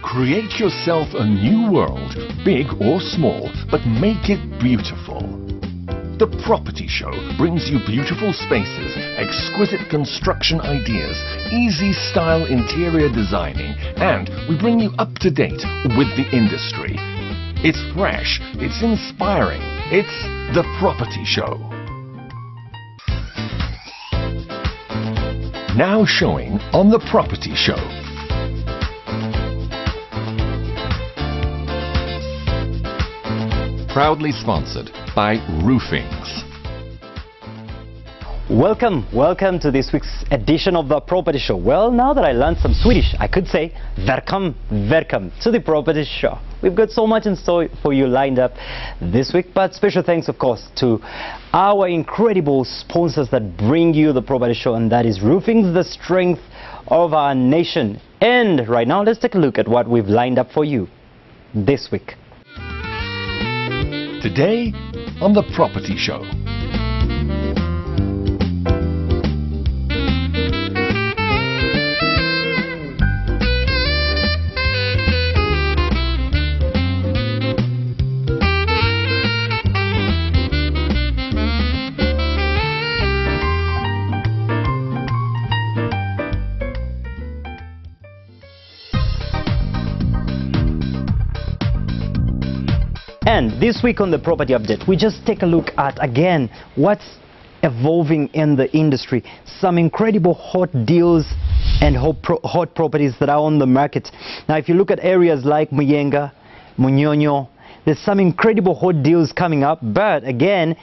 Create yourself a new world, big or small, but make it beautiful. The Property Show brings you beautiful spaces, exquisite construction ideas, easy style interior designing, and we bring you up to date with the industry. It's fresh, it's inspiring, it's The Property Show. Now showing on The Property Show. Proudly sponsored by Roofings. Welcome to this week's edition of The Property Show. Well, now that I learned some Swedish, I could say welcome to The Property Show. We've got so much in store for you lined up this week, but special thanks, of course, to our incredible sponsors that bring you The Property Show, and that is Roofings, the strength of our nation. And right now, let's take a look at what we've lined up for you this week. Today on The Property Show. And this week on the Property Update, we just take a look at, again, what's evolving in the industry. Some incredible hot deals and hot properties that are on the market. Now, if you look at areas like Muyinga, Munyonyo, there's some incredible hot deals coming up. But again,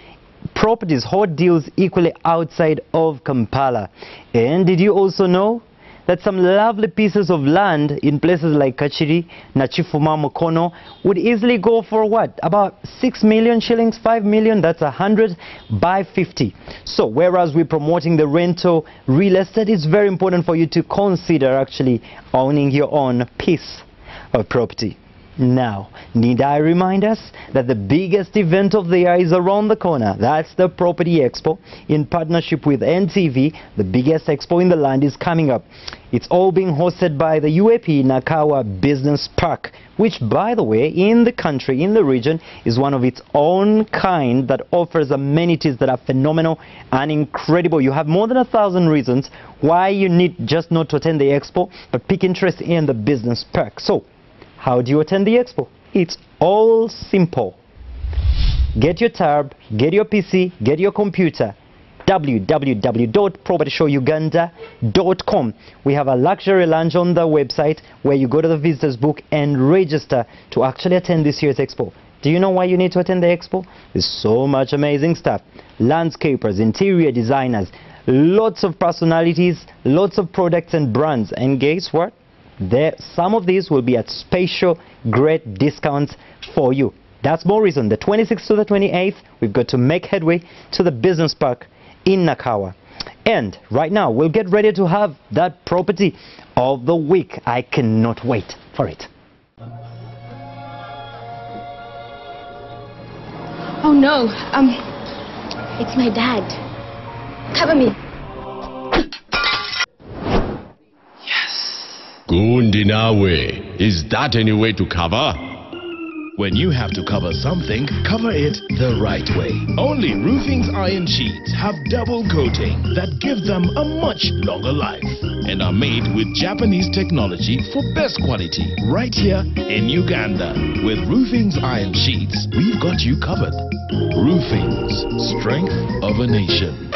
properties, hot deals equally outside of Kampala. And did you also know that some lovely pieces of land in places like Kachiri, Nachifuma, Mukono would easily go for what? About 6 million shillings, 5 million, that's 100 by 50. So whereas we're promoting the rental real estate, it's very important for you to consider actually owning your own piece of property. Now, need I remind us that the biggest event of the year is around the corner? That's the Property Expo. In partnership with NTV, the biggest expo in the land is coming up. It's all being hosted by the UAP Nakawa Business Park, which, by the way, in the country, in the region, is one of its own kind that offers amenities that are phenomenal and incredible. You have more than 1,000 reasons why you need just not to attend the expo, but pick interest in the business park. So, how do you attend the expo? It's all simple. Get your tab, get your PC, get your computer. www.propertyshowuganda.com. We have a luxury lounge on the website where you go to the visitors book and register to actually attend this year's expo. Do you know why you need to attend the expo? There's so much amazing stuff. Landscapers, interior designers, lots of personalities, lots of products and brands. And guess what? Some of these will be at special great discounts for you. That's more reason. The 26th to the 28th, we've got to make headway to the business park in Nakawa. And right now, we'll get ready to have that property of the week. I cannot wait for it. Oh no, it's my dad. Cover me. Gundinawe, is that any way to cover? When you have to cover something, cover it the right way. Only Roofings iron sheets have double coating that give them a much longer life and are made with Japanese technology for best quality right here in Uganda. With Roofings iron sheets, we've got you covered. Roofings, strength of a nation.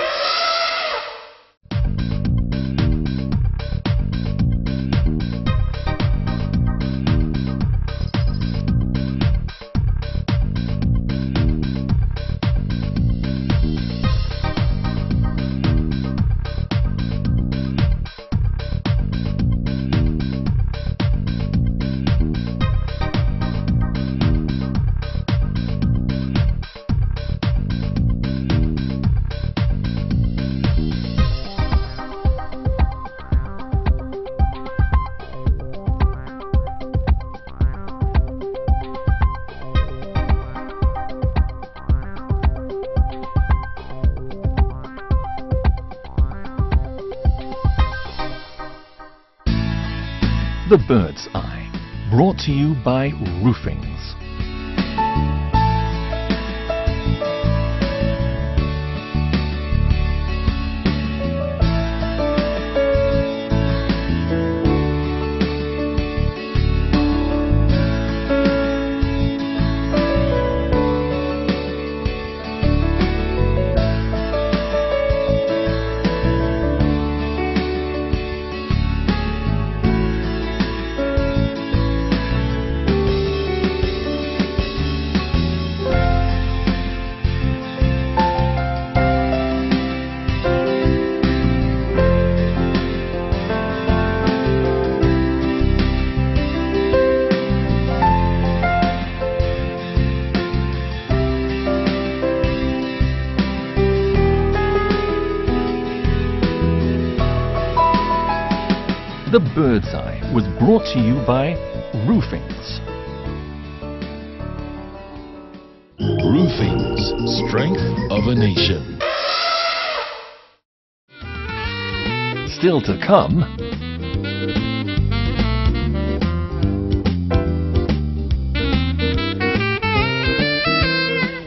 The Bird's Eye, brought to you by Roofings. The Bird's Eye was brought to you by Roofings. Roofings, strength of a nation. Still to come,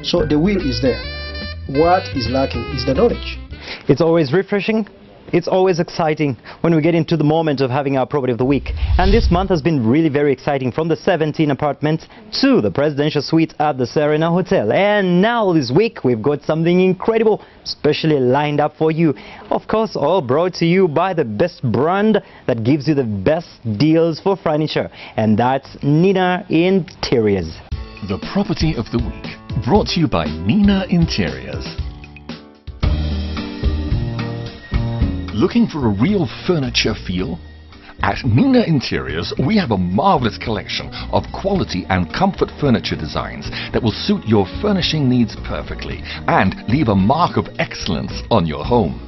So the will is there. What is lacking is the knowledge. It's always refreshing. It's always exciting when we get into the moment of having our property of the week. And this month has been really very exciting, from the 17 apartments to the presidential suite at the Serena Hotel. And now this week we've got something incredible specially lined up for you. Of course, all brought to you by the best brand that gives you the best deals for furniture. And that's Nina Interiors. the property of the week, brought to you by Nina Interiors. Looking for a real furniture feel? At Nina Interiors, we have a marvelous collection of quality and comfort furniture designs that will suit your furnishing needs perfectly and leave a mark of excellence on your home.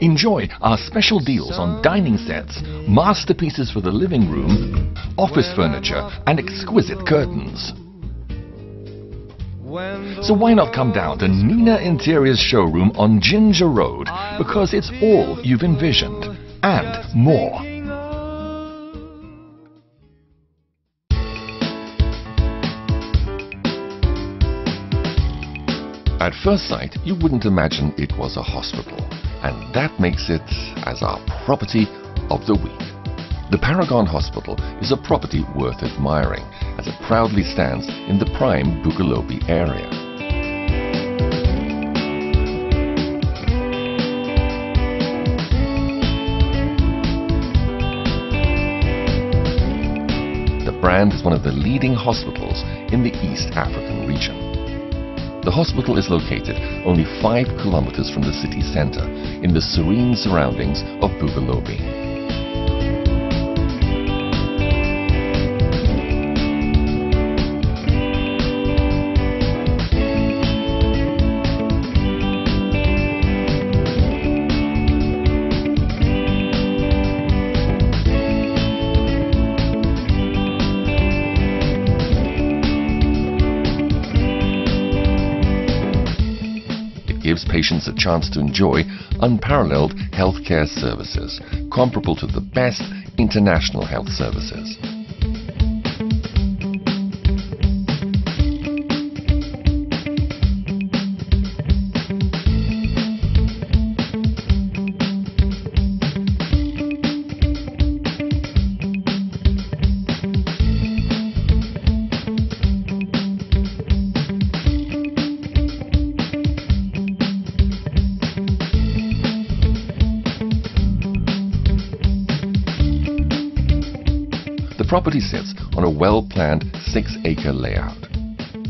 Enjoy our special deals on dining sets, masterpieces for the living room, office furniture and exquisite curtains. So why not come down to Nina Interiors showroom on Ginger Road, because it's all you've envisioned and more. At first sight, you wouldn't imagine it was a hospital, and that makes it as our property of the week. The Paragon Hospital is a property worth admiring, as it proudly stands in the prime Bugalobi area. The brand is one of the leading hospitals in the East African region. The hospital is located only 5 kilometers from the city center in the serene surroundings of Bugalobi. Gives patients a chance to enjoy unparalleled healthcare services, comparable to the best international health services. The property sits on a well-planned 6-acre layout.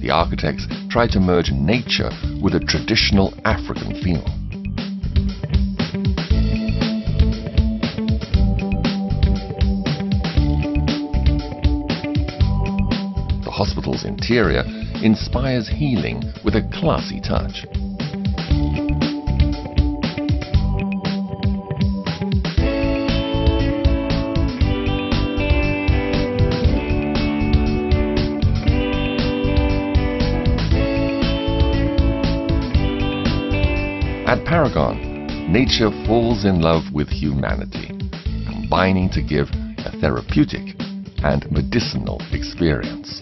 The architects tried to merge nature with a traditional African feel. The hospital's interior inspires healing with a classy touch. At Paragon, nature falls in love with humanity, combining to give a therapeutic and medicinal experience.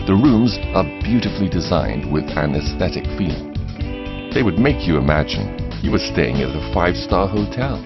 The rooms are beautifully designed with an aesthetic feel. They would make you imagine you were staying at a five-star hotel.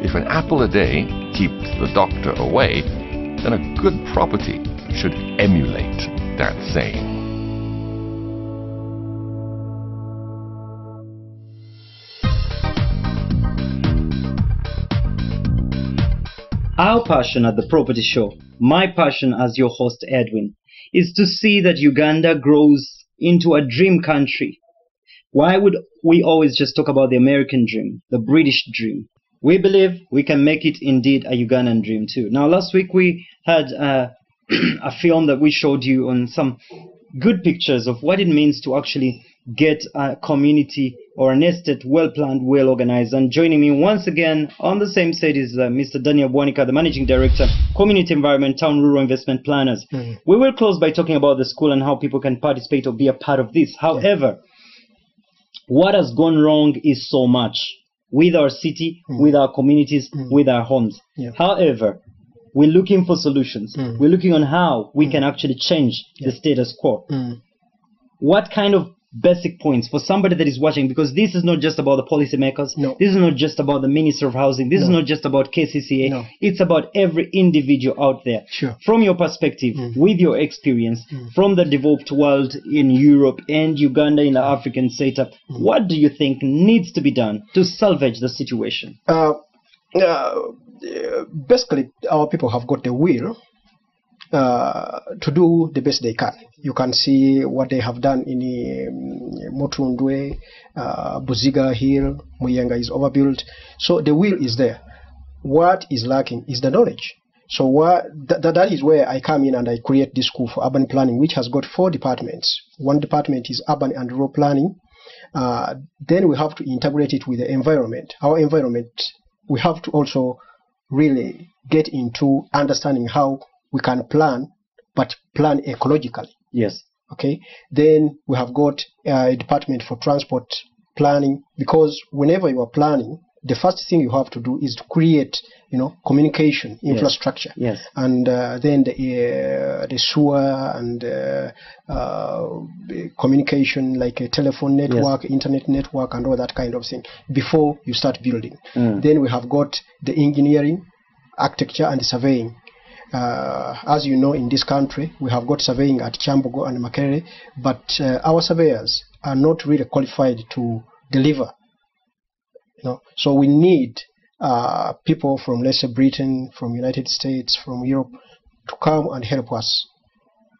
If an apple a day keeps the doctor away, then a good property should emulate that saying. Our passion at the Property Show, my passion as your host Edwin, is to see that Uganda grows into a dream country. Why would we always just talk about the American dream, the British dream? We believe we can make it indeed a Ugandan dream too. Now, last week we had a film that we showed you on some good pictures of what it means to actually get a community or an estate well-planned, well-organized. And joining me once again on the same set is Mr. Daniel Bwanika, the Managing Director, Community Environment, Town Rural Investment Planners. We will close by talking about the school and how people can participate or be a part of this. However, what has gone wrong is so much with our city, with our communities, with our homes. However, we're looking for solutions. We're looking on how we can actually change the status quo. What kind of basic points for somebody that is watching, because this is not just about the policymakers, this is not just about the Minister of Housing, this is not just about KCCA, it's about every individual out there. From your perspective, with your experience, from the developed world in Europe and Uganda in the African setup, what do you think needs to be done to salvage the situation? Basically, our people have got the will to do the best they can. You can see what they have done in Motundwe, Buziga Hill, Muyenga is overbuilt. So the will is there. What is lacking is the knowledge. So that is where I come in and I create this school for urban planning, which has got 4 departments. One department is urban and rural planning. Then we have to integrate it with the environment. Our environment, we have to also really get into understanding how we can plan, but plan ecologically. Yes. Okay. Then we have got a department for transport planning, because whenever you are planning, the first thing you have to do is to create, communication infrastructure. Yes. And then the sewer and communication, like a telephone network, internet network, and all that kind of thing before you start building. Then we have got the engineering, architecture, and surveying. As you know, in this country, we have got surveying at Chambogo and Makerere, but our surveyors are not really qualified to deliver. So we need people from, let's say, Britain, from United States, from Europe, to come and help us,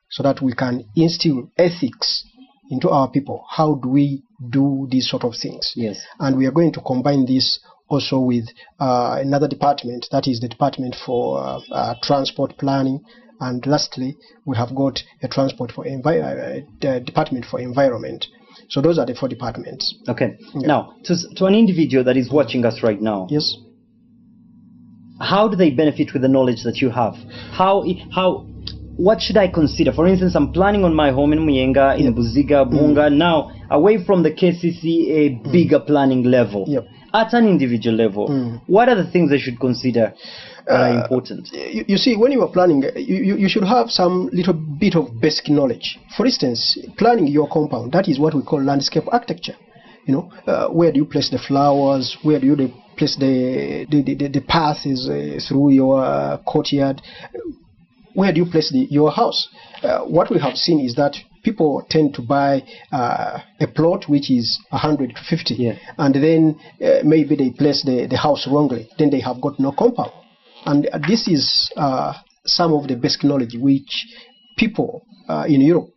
so that we can instill ethics into our people. How do we do these sort of things? Yes. And we are going to combine this also with another department, that is the department for transport planning, and lastly we have got a department for environment. So those are the 4 departments. Okay. Now, to an individual that is watching us right now, yes, how do they benefit with the knowledge that you have? What should I consider? For instance, I'm planning on my home in Muyenga, in Buziga, Bunga, now away from the KCCA bigger planning level. At an individual level, what are the things I should consider that are important? You see, when you are planning, you should have some little bit of basic knowledge. For instance, planning your compound, that is what we call landscape architecture. Where do you place the flowers? Where do you place the paths through your courtyard? Where do you place your house? What we have seen is that people tend to buy a plot which is 100 to 50, and then maybe they place the house wrongly. Then they have got no compound. And this is some of the basic knowledge which people in Europe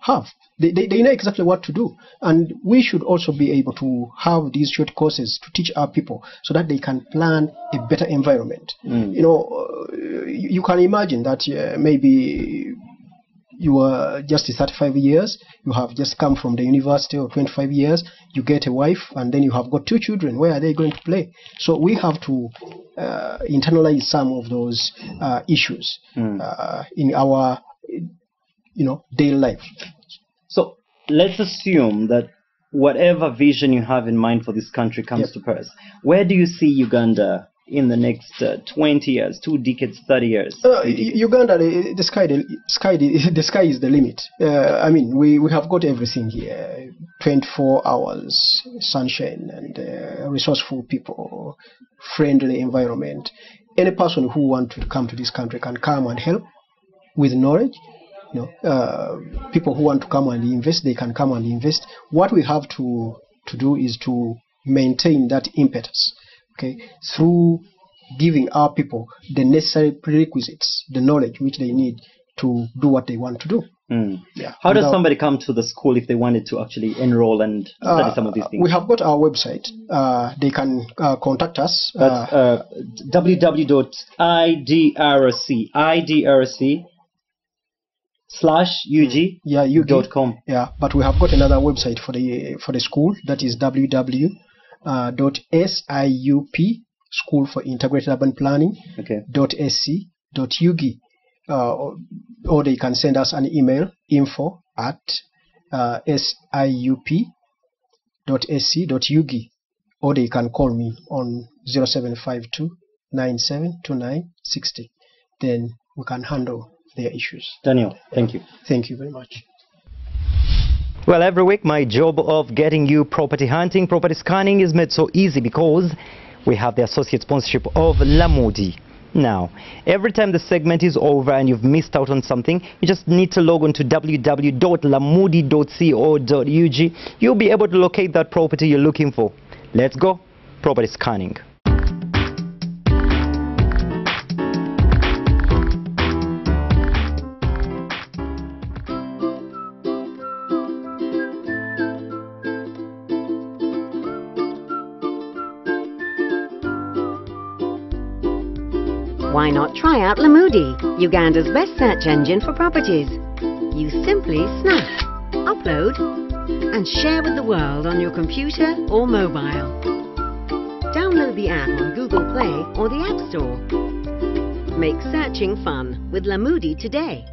have. They know exactly what to do. And we should also be able to have these short courses to teach our people so that they can plan a better environment. You can imagine that maybe you are just 35 years, you have just come from the university, or 25 years, you get a wife, and then you have got 2 children. Where are they going to play? So we have to internalize some of those issues in our daily life. So let's assume that whatever vision you have in mind for this country comes to pass. Where do you see Uganda in the next 20 years, 2 decades, 30 years? Uganda, the sky is the limit. I mean, we have got everything here: 24 hours, sunshine, and resourceful people, friendly environment. Any person who wants to come to this country can come and help with knowledge. People who want to come and invest, they can come and invest. What we have to do is to maintain that impetus, through giving our people the necessary prerequisites, the knowledge which they need to do what they want to do. How does somebody come to the school if they wanted to actually enroll and study some of these things? We have got our website. They can contact us. That's www.idrc/ug.com. Yeah, but we have got another website for the school, that is www.siup, School for Integrated Urban Planning, .sc.ug. Or they can send us an email, info@siup.sc.ug, or they can call me on 0752 972960. Then we can handle their issues. Daniel, thank you. Thank you very much. Well, every week my job of getting you property hunting, property scanning is made so easy because we have the associate sponsorship of Lamudi. Now, every time the segment is over and you've missed out on something, you just need to log on to www.lamudi.co.ug. You'll be able to locate that property you're looking for. Let's go property scanning. Why not try out Lamudi, Uganda's best search engine for properties? You simply snap, upload, and share with the world on your computer or mobile. Download the app on Google Play or the App Store. Make searching fun with Lamudi today.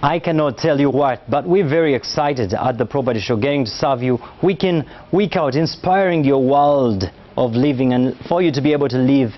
I cannot tell you what, but we're very excited at the Property Show, getting to serve you week in, week out, inspiring your world of living and for you to be able to live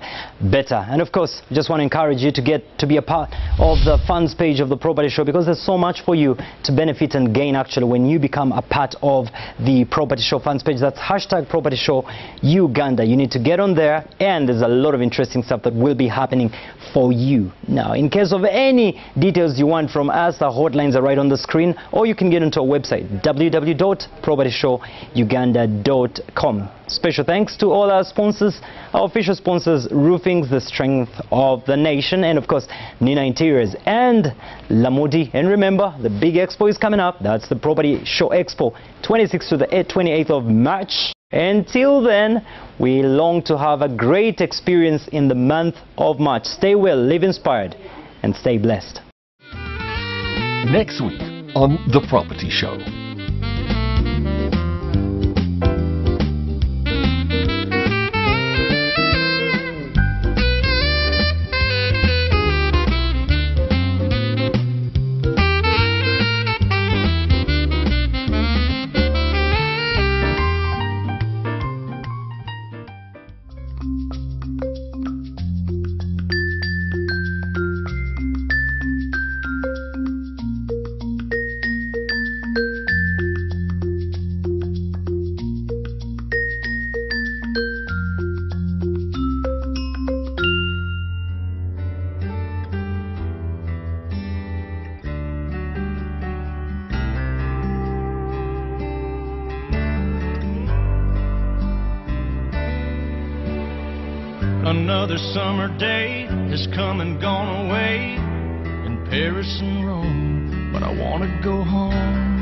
better. And of course, just want to encourage you to get to be a part of the funds page of the Property Show, because there's so much for you to benefit and gain actually when you become a part of the Property Show funds page. That's hashtag Property Show Uganda. You need to get on there, and there's a lot of interesting stuff that will be happening for you. Now, in case of any details you want from us, the hotlines are right on the screen, or you can get into our website www.propertyshowuganda.com. Special thanks to all our sponsors, our official sponsors, Roofings, the strength of the nation, and of course Nina Interiors and Lamudi. And remember, the big expo is coming up. That's the Property Show Expo, 26th to the 28th of March. Until then, we long to have a great experience in the month of March. Stay well, live inspired, and stay blessed. Next week on The Property Show. Another summer day has come and gone away in Paris and Rome, but I want to go home.